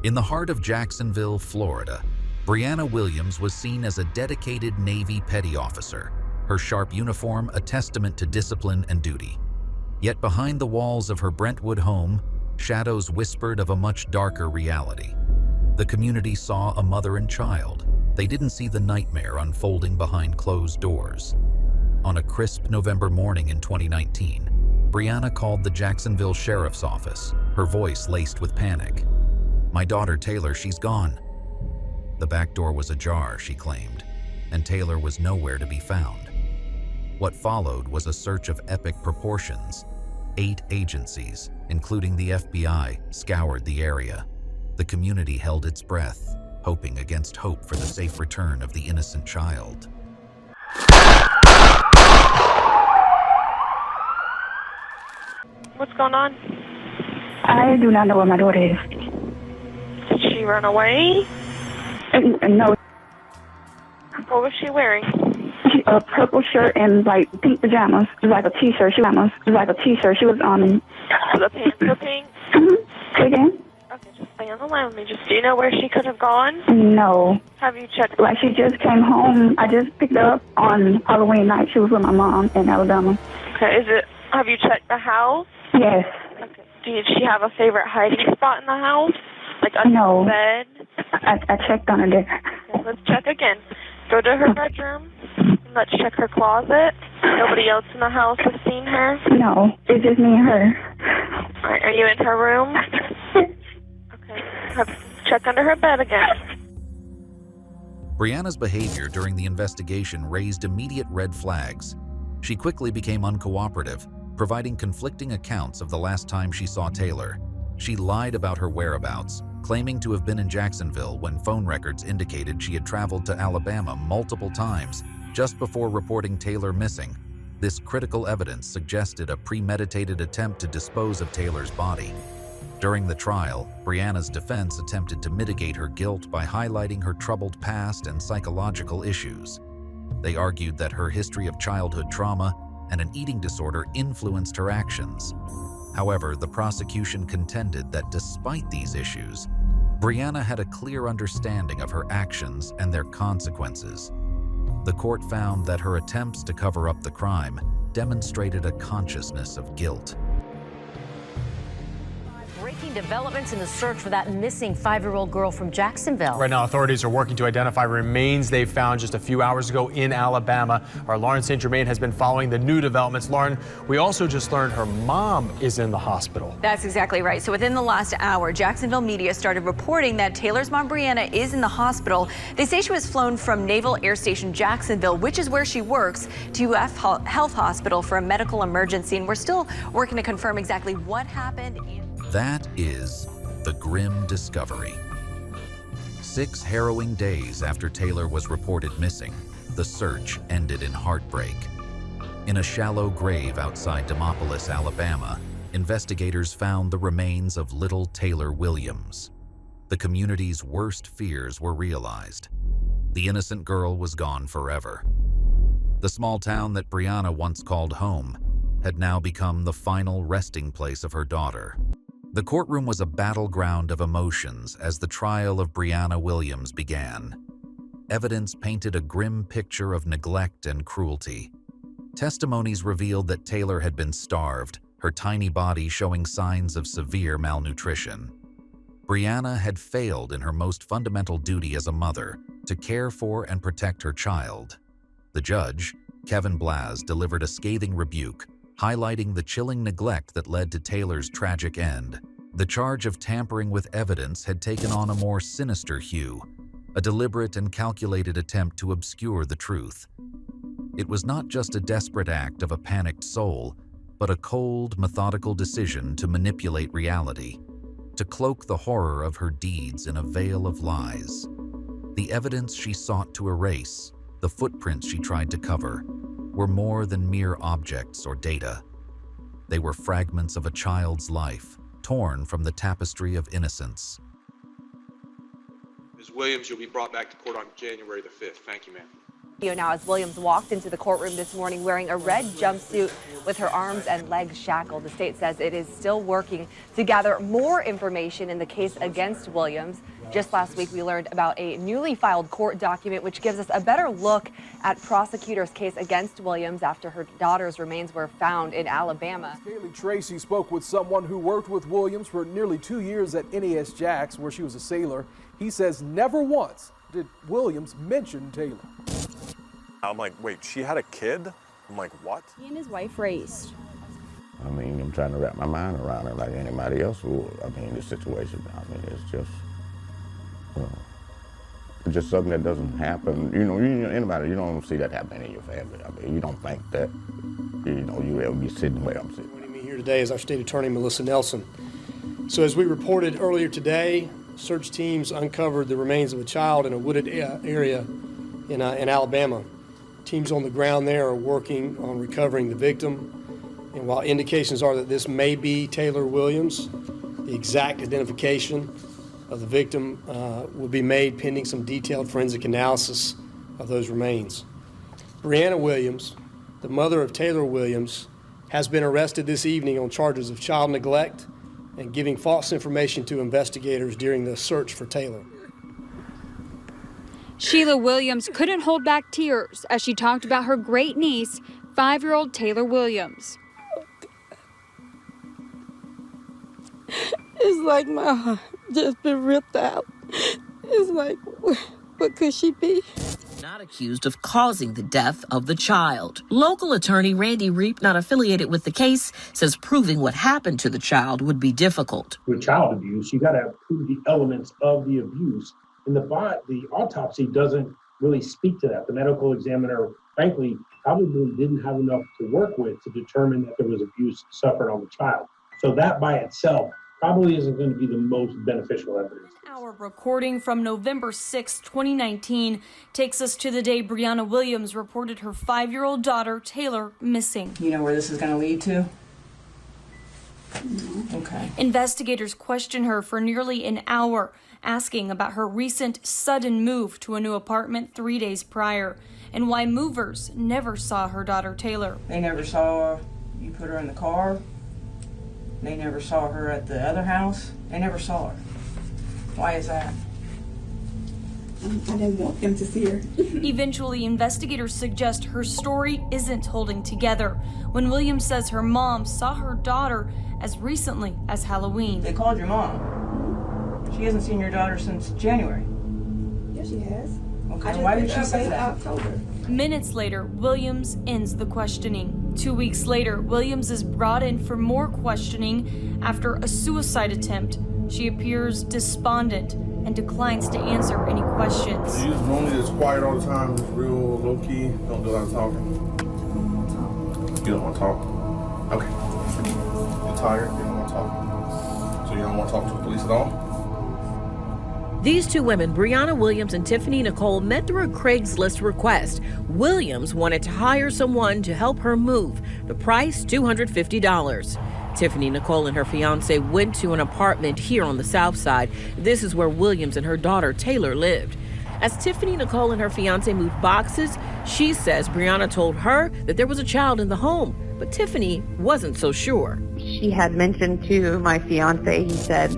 In the heart of Jacksonville, Florida, Brianna Williams was seen as a dedicated Navy petty officer, her sharp uniform a testament to discipline and duty. Yet behind the walls of her Brentwood home, shadows whispered of a much darker reality. The community saw a mother and child. They didn't see the nightmare unfolding behind closed doors. On a crisp November morning in 2019, Brianna called the Jacksonville Sheriff's Office, her voice laced with panic. "My daughter, Taylor, she's gone." The back door was ajar, she claimed, and Taylor was nowhere to be found. What followed was a search of epic proportions. 8 agencies, including the FBI, scoured the area. The community held its breath, hoping against hope for the safe return of the innocent child. What's going on? I do not know where my daughter is. Did she run away? No. What was she wearing? A purple shirt and like pink pajamas. It was like a t-shirt. She was The pants were pink? Say again? Okay, just stay on the line with me. Do you know where she could have gone? No. Have you checked? Like she just came home. I just picked her up on Halloween night. She was with my mom in Alabama. Okay, have you checked the house? Yes. Okay. Did she have a favorite hiding spot in the house? Like under No. the bed? I checked on her there. Okay, let's check again. Go to her bedroom. Let's check her closet. Nobody else in the house has seen her? No, it's just me and her. All right, are you in her room? Okay. Check under her bed again. Brianna's behavior during the investigation raised immediate red flags. She quickly became uncooperative, providing conflicting accounts of the last time she saw Taylor. She lied about her whereabouts, claiming to have been in Jacksonville when phone records indicated she had traveled to Alabama multiple times just before reporting Taylor missing. This critical evidence suggested a premeditated attempt to dispose of Taylor's body. During the trial, Brianna's defense attempted to mitigate her guilt by highlighting her troubled past and psychological issues. They argued that her history of childhood trauma and an eating disorder influenced her actions. However, the prosecution contended that despite these issues, Brianna had a clear understanding of her actions and their consequences. The court found that her attempts to cover up the crime demonstrated a consciousness of guilt. Breaking developments in the search for that missing 5-year-old girl from Jacksonville. Right now, authorities are working to identify remains they found just a few hours ago in Alabama. Our Lauren St. Germain has been following the new developments. Lauren, we also just learned her mom is in the hospital. That's exactly right. So within the last hour, Jacksonville media started reporting that Taylor's mom, Brianna, is in the hospital. They say she was flown from Naval Air Station Jacksonville, which is where she works, to UF Health Hospital for a medical emergency. And we're still working to confirm exactly what happened. That is the grim discovery. 6 harrowing days after Taylor was reported missing, the search ended in heartbreak. In a shallow grave outside Demopolis, Alabama, investigators found the remains of little Taylor Williams. The community's worst fears were realized. The innocent girl was gone forever. The small town that Brianna once called home had now become the final resting place of her daughter. The courtroom was a battleground of emotions as the trial of Brianna Williams began. Evidence painted a grim picture of neglect and cruelty. Testimonies revealed that Taylor had been starved, her tiny body showing signs of severe malnutrition. Brianna had failed in her most fundamental duty as a mother, to care for and protect her child. The judge, Kevin Blaz, delivered a scathing rebuke, highlighting the chilling neglect that led to Taylor's tragic end. The charge of tampering with evidence had taken on a more sinister hue, a deliberate and calculated attempt to obscure the truth. It was not just a desperate act of a panicked soul, but a cold, methodical decision to manipulate reality, to cloak the horror of her deeds in a veil of lies. The evidence she sought to erase, the footprints she tried to cover, were more than mere objects or data. They were fragments of a child's life, torn from the tapestry of innocence. Ms. Williams, you'll be brought back to court on January the 5th. Thank you, ma'am. Now, as Williams walked into the courtroom this morning wearing a red jumpsuit with her arms and legs shackled, the state says it is still working to gather more information in the case against Williams. Just last week, we learned about a newly filed court document which gives us a better look at prosecutors' case against Williams after her daughter's remains were found in Alabama. Kaylee Tracy spoke with someone who worked with Williams for nearly 2 years at NAS Jax, where she was a sailor. He says never once did Williams mention Taylor. I'm like, wait, she had a kid? I'm like, what? He and his wife raced. I mean, I'm trying to wrap my mind around it like anybody else would. I mean, this situation, I mean, it's just, it's just something that doesn't happen. You know, anybody, you don't see that happen in your family. I mean, you don't think that, you ever be sitting where I'm sitting. Joining me here today is our state attorney, Melissa Nelson. So as we reported earlier today, search teams uncovered the remains of a child in a wooded area in Alabama. Teams on the ground there are working on recovering the victim. And while indications are that this may be Taylor Williams, the exact identification of the victim will be made pending some detailed forensic analysis of those remains. Brianna Williams, the mother of Taylor Williams, has been arrested this evening on charges of child neglect and giving false information to investigators during the search for Taylor. Sheila Williams couldn't hold back tears as she talked about her great niece, 5-year-old Taylor Williams. It's like my heart just been ripped out. It's like, what could she be? Not accused of causing the death of the child. Local attorney Randy Reep, not affiliated with the case, says proving what happened to the child would be difficult. With child abuse, you got to prove the elements of the abuse. And the autopsy doesn't really speak to that. The medical examiner, frankly, probably didn't have enough to work with to determine that there was abuse suffered on the child. So that by itself probably isn't going to be the most beneficial evidence. Our recording from November 6, 2019 takes us to the day Brianna Williams reported her 5-year-old daughter, Taylor, missing. You know where this is going to lead to? Okay. Investigators question her for nearly an hour, asking about her recent sudden move to a new apartment 3 days prior and why movers never saw her daughter Taylor. They never saw you put her in the car. They never saw her at the other house. They never saw her. Why is that? I didn't want them to see her. Eventually, investigators suggest her story isn't holding together when Williams says her mom saw her daughter as recently as Halloween. They called your mom. She hasn't seen your daughter since January. Yeah, she has. Okay, why did she say that? October. Minutes later, Williams ends the questioning. 2 weeks later, Williams is brought in for more questioning after a suicide attempt. She appears despondent and declines to answer any questions. You normally just quiet all the time, just real low key, don't do a lot of talking. You don't want to talk? Okay. You're tired, you don't want to talk? So you don't want to talk to the police at all? These two women, Brianna Williams and Tiffany Nicole, met through a Craigslist request. Williams wanted to hire someone to help her move. The price, $250. Tiffany Nicole and her fiance went to an apartment here on the South Side. This is where Williams and her daughter Taylor lived. As Tiffany Nicole and her fiance moved boxes, she says Brianna told her that there was a child in the home, but Tiffany wasn't so sure. She had mentioned to my fiance, he said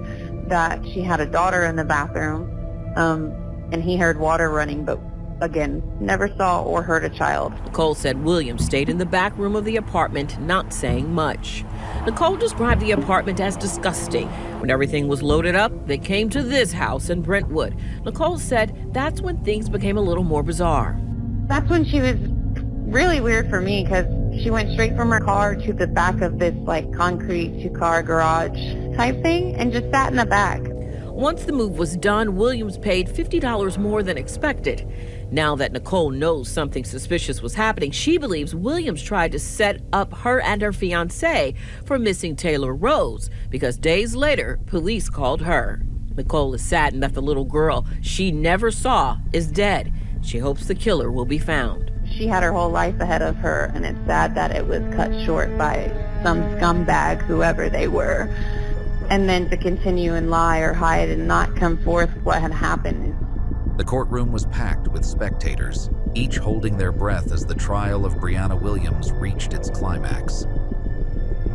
that she had a daughter in the bathroom, and he heard water running, but again, never saw or heard a child. Nicole said Williams stayed in the back room of the apartment, not saying much. Nicole described the apartment as disgusting. When everything was loaded up, they came to this house in Brentwood. Nicole said that's when things became a little more bizarre. That's when she was really weird for me, because she went straight from her car to the back of this concrete 2-car garage type thing and just sat in the back. Once the move was done, Williams paid $50 more than expected. Now that Nicole knows something suspicious was happening, she believes Williams tried to set up her and her fiancé for missing Taylor Rose, because days later, police called her. Nicole is saddened that the little girl she never saw is dead. She hopes the killer will be found. She had her whole life ahead of her, and it's sad that it was cut short by some scumbag, whoever they were. And then to continue and lie or hide and not come forth what had happened. The courtroom was packed with spectators. each holding their breath as the trial of Brianna Williams reached its climax.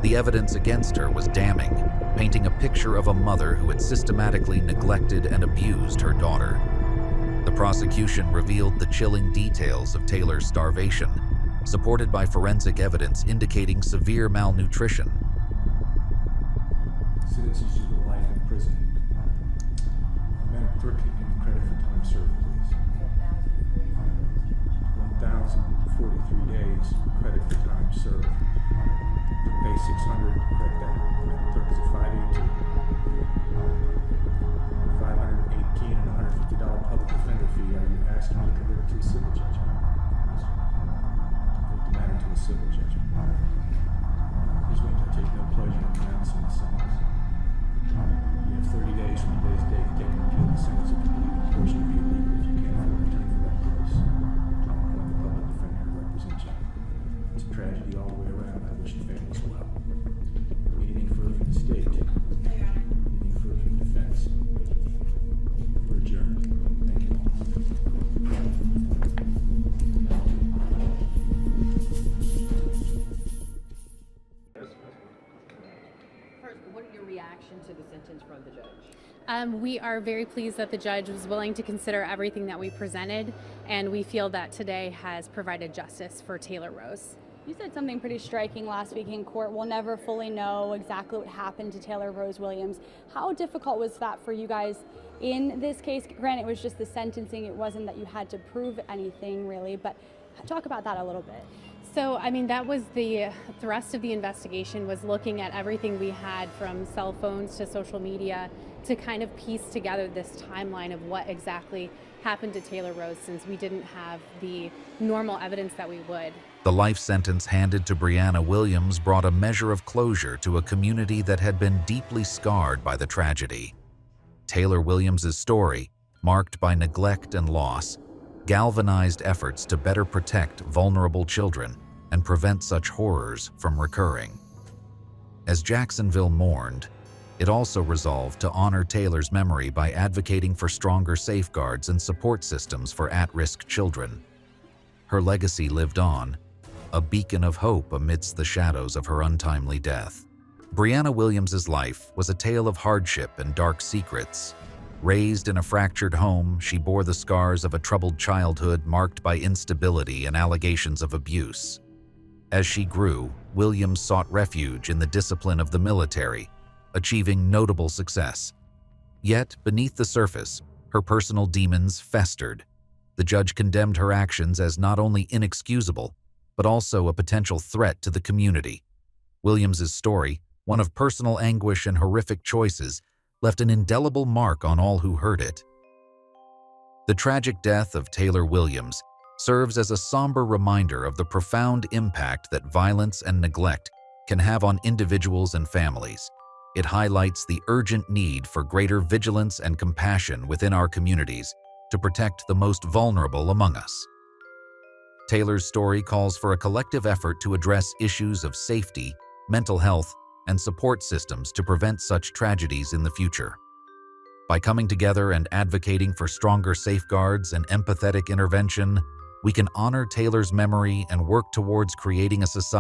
The evidence against her was damning, painting a picture of a mother who had systematically neglected and abused her daughter. The prosecution revealed the chilling details of Taylor's starvation, supported by forensic evidence indicating severe malnutrition. Sentences you to life in prison. Madam Clerk, can you give me credit for time served, please? 1,043 days credit for time served. For pay 600, correct that. Madam Clerk, is it 518? 518 and $150 public defender fee. Are you asking me to convert it to a civil judgment? Convert the matter to a civil judgment. Please wait, I take no pleasure in pronouncing the sentence. You have 30 days from today's date to take an appeal of the sentence if you believe the portion to be illegal. If you can't afford an attorney for that purpose, I'll appoint the public defender to represent you. It's a tragedy all the way around. I wish the families well. Anything further from the state? Anything further from the defense? We're adjourned. Thank you all. What are your reaction to the sentence from the judge? We are very pleased that the judge was willing to consider everything that we presented, and we feel that today has provided justice for Taylor Rose. You said something pretty striking last week in court. We'll never fully know exactly what happened to Taylor Rose Williams. How difficult was that for you guys in this case? Granted, it was just the sentencing. It wasn't that you had to prove anything really, but talk about that a little bit. So, I mean, that was the thrust of the investigation, was looking at everything we had from cell phones to social media to kind of piece together this timeline of what exactly happened to Taylor Rose, since we didn't have the normal evidence that we would. The life sentence handed to Brianna Williams brought a measure of closure to a community that had been deeply scarred by the tragedy. Taylor Williams' story, marked by neglect and loss, galvanized efforts to better protect vulnerable children and prevent such horrors from recurring. As Jacksonville mourned, it also resolved to honor Taylor's memory by advocating for stronger safeguards and support systems for at-risk children. Her legacy lived on, a beacon of hope amidst the shadows of her untimely death. Brianna Williams' life was a tale of hardship and dark secrets. Raised in a fractured home, she bore the scars of a troubled childhood marked by instability and allegations of abuse. As she grew, Williams sought refuge in the discipline of the military, achieving notable success. Yet, beneath the surface, her personal demons festered. The judge condemned her actions as not only inexcusable, but also a potential threat to the community. Williams' story, one of personal anguish and horrific choices, left an indelible mark on all who heard it. The tragic death of Taylor Williams serves as a somber reminder of the profound impact that violence and neglect can have on individuals and families. It highlights the urgent need for greater vigilance and compassion within our communities to protect the most vulnerable among us. Taylor's story calls for a collective effort to address issues of safety, mental health, and support systems to prevent such tragedies in the future. By coming together and advocating for stronger safeguards and empathetic intervention, we can honor Taylor's memory and work towards creating a society